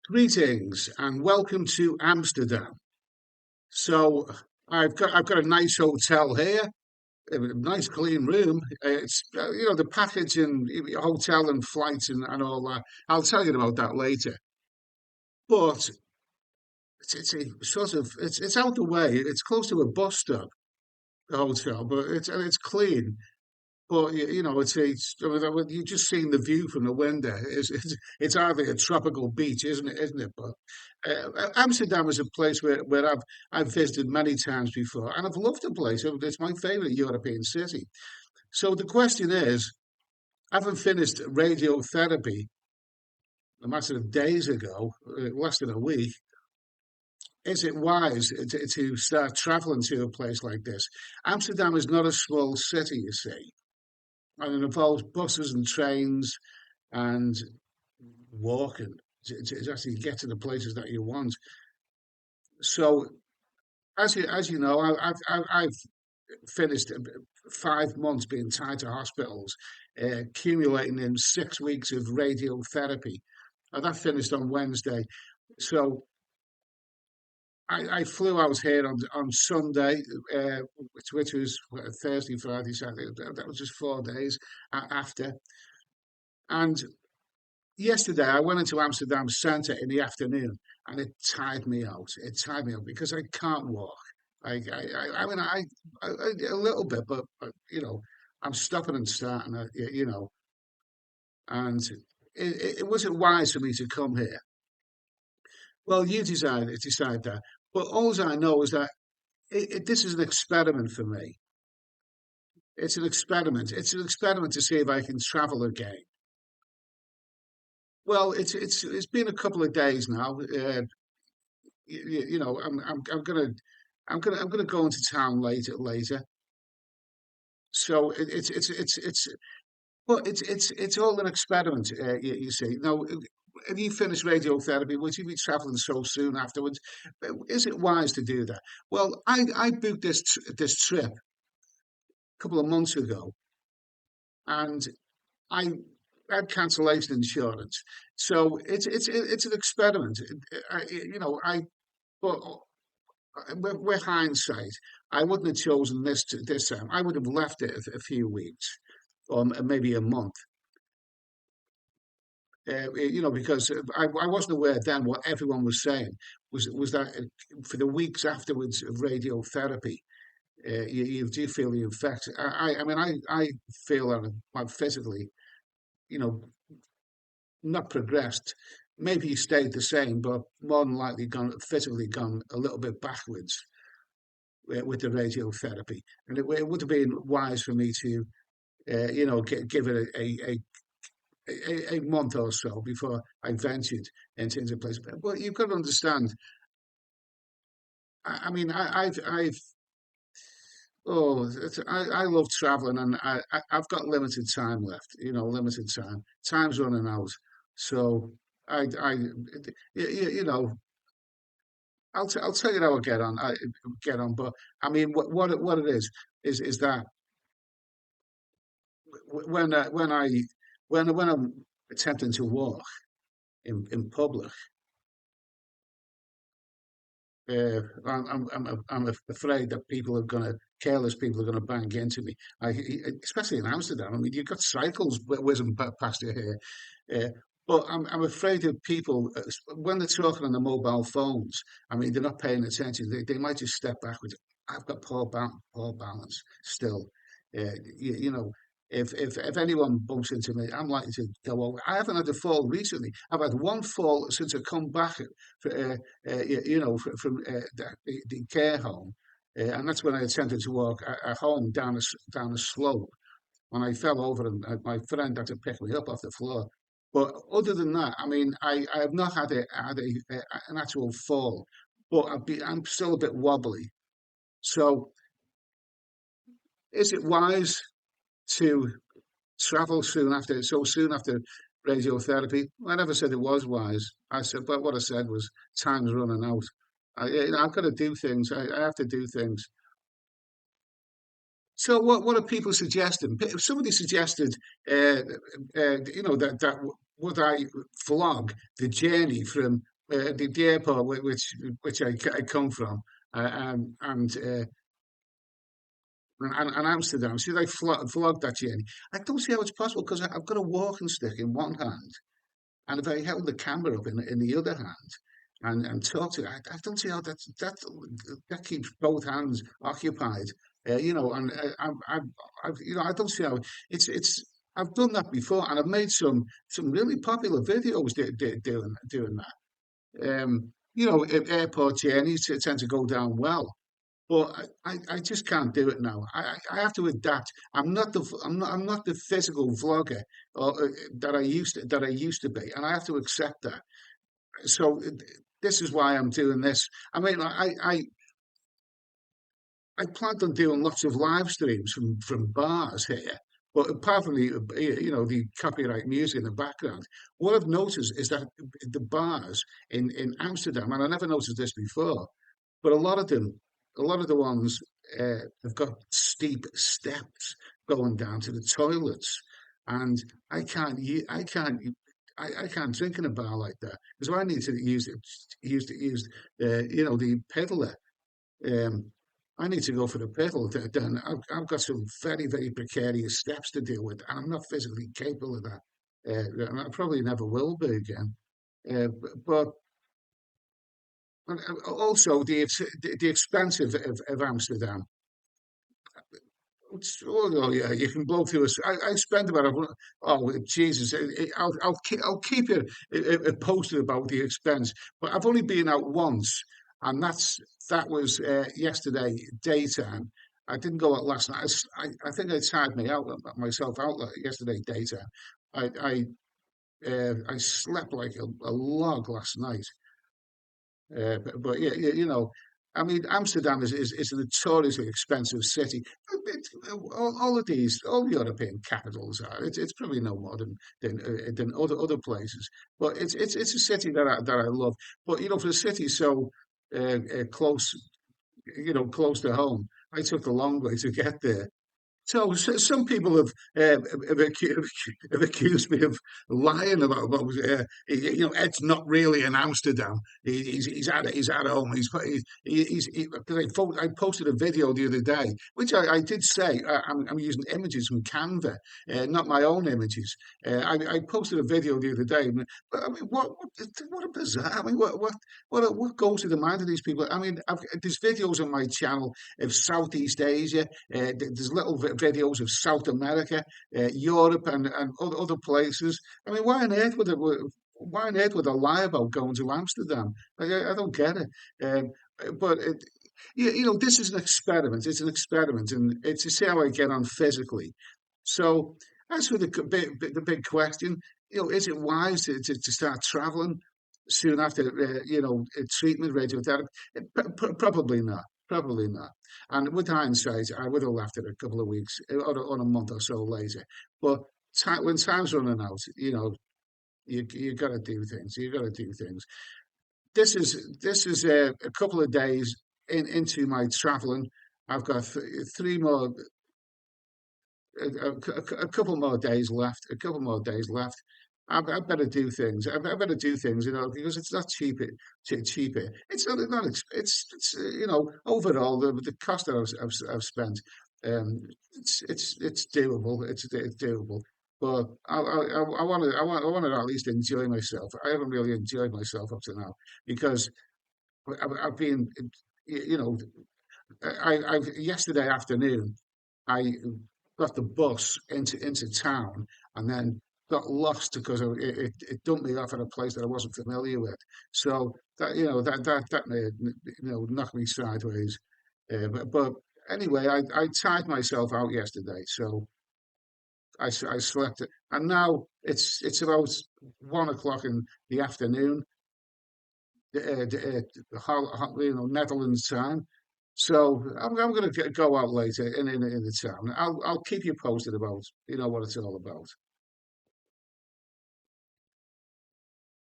Greetings and welcome to Amsterdam. So I've got a nice hotel here, a nice clean room. It's the package and hotel and flights and all that. I'll tell you about that later. But it's a sort of it's out the way. It's close to a bus stop, the hotel, but it's clean. But you've just seen the view from the window. It's hardly a tropical beach, isn't it? Isn't it? But Amsterdam is a place where I've visited many times before, and I've loved the place. It's my favourite European city. So the question is, having finished radiotherapy a matter of days ago, less than a week, is it wise to start travelling to a place like this? Amsterdam is not a small city, you see, and it involves buses and trains and walking to actually get to the places that you want. So, as you know, I've finished 5 months being tied to hospitals, accumulating in 6 weeks of radiotherapy. And that finished on Wednesday. So I flew out here on Sunday, which was Thursday, Friday, Saturday. That was just 4 days after. And yesterday, I went into Amsterdam Centre in the afternoon, and it tired me out. It tired me out because I can't walk. I mean, a little bit, but I'm stopping and starting. And it wasn't wise for me to come here. Well, you decide that, but all I know is that this is an experiment for me. It's an experiment. It's an experiment to see if I can travel again. Well, it's been a couple of days now. I'm gonna go into town later. So it's all an experiment. You see. Now, if you finish radiotherapy, would you be traveling so soon afterwards? Is it wise to do that? Well, I booked this trip a couple of months ago, and I had cancellation insurance. So it's an experiment. I but with hindsight, I wouldn't have chosen this time. I would have left it a few weeks or maybe a month. Because I wasn't aware then what everyone was saying was that for the weeks afterwards of radiotherapy, you do feel the effects. I mean, I feel that I'm physically, you know, not progressed. Maybe he stayed the same, but more than likely gone a little bit backwards with the radiotherapy. And it would have been wise for me to, give it a month or so before I ventured into place. But you've got to understand. I mean, I love traveling, and I've got limited time left. Limited time. Time's running out, so I I'll tell you how I get on. I get on, but I mean, what it is that when I'm attempting to walk in public, I'm afraid that careless people are gonna bang into me. Especially in Amsterdam. I mean, you've got cycles whizzing past you here. But I'm afraid of people when they're talking on the mobile phones. I mean, they're not paying attention. They might just step backwards. I've got poor balance still. You know, if anyone bumps into me, I'm likely to go over. I haven't had a fall recently. I've had one fall since I come back, from the care home, and that's when I attempted to walk at home down a slope. When I fell over, and my friend had to pick me up off the floor. But other than that, I mean, I have not an actual fall, but I'm still a bit wobbly. So, is it wise to travel so soon after radiotherapy? I never said it was wise. But what I said was time's running out. I've got to do things. I have to do things. So what are people suggesting? Somebody suggested, that would I vlog the journey from the airport which I come from, and Amsterdam. See, they flogged that journey. I don't see how it's possible because I've got a walking stick in one hand, and if I held the camera up in the other hand and talk to it, I don't see how that keeps both hands occupied. And I don't see how it's. I've done that before, and I've made some really popular videos doing that. Airport journeys tend to go down well, but I just can't do it now. I have to adapt. I'm not the physical vlogger that I used to be, and I have to accept that. So this is why I'm doing this. I mean, I planned on doing lots of live streams from bars here, but apart from the copyright music in the background, what I've noticed is that the bars in Amsterdam, and I never noticed this before, but a lot of the ones have got steep steps going down to the toilets, and I can't drink in a bar like that because I need to use the peddler. Um, I need to go for the pedal. Then I've got some very, very precarious steps to deal with, and I'm not physically capable of that. And I probably never will be again. But also the expense of Amsterdam. Yeah, you can blow through. I spent about Jesus! I'll keep you posted about the expense. But I've only been out once, and that was yesterday daytime. I didn't go out last night. I think I tired myself out yesterday daytime. I slept like a log last night. But yeah, I mean, Amsterdam is a notoriously expensive city. All of all the European capitals are. It's probably no more than other places. But it's a city that I love. But for a city so close, close to home, I took the long way to get there. So some people have accused me of lying about what was, Ed's not really in Amsterdam. He's at home. Because I posted a video the other day, which I did say I'm using images from Canva, not my own images. I posted a video the other day, but I mean, what a bizarre! I mean, what goes to the mind of these people? I mean, there's videos on my channel of Southeast Asia. There's little videos of South America, Europe, and other places. I mean, why on earth would I lie about going to Amsterdam? I don't get it. But this is an experiment. It's an experiment, and it's to see how I get on physically. So, as for the big question, is it wise to start traveling soon after treatment, radiotherapy? Probably not. Probably not. And with hindsight, I would have left it a couple of weeks or a month or so later. But when time's running out, you got to do things. You got to do things. This is a couple of days into my traveling. I've got three more a couple more days left. A couple more days left. I better do things. I better do things, because it's not cheap. Cheaper. It's not. Overall the cost that I've spent. It's doable. It's doable. But I want to at least enjoy myself. I haven't really enjoyed myself up to now because I've been, you know, yesterday afternoon, I got the bus into town and then got lost because it dumped me off at a place that I wasn't familiar with. So that made, knocked me sideways. But anyway, I tired myself out yesterday, so I slept it, and now it's about 1 o'clock in the afternoon, Netherlands time. So I'm going to go out later in the town. I'll keep you posted about what it's all about.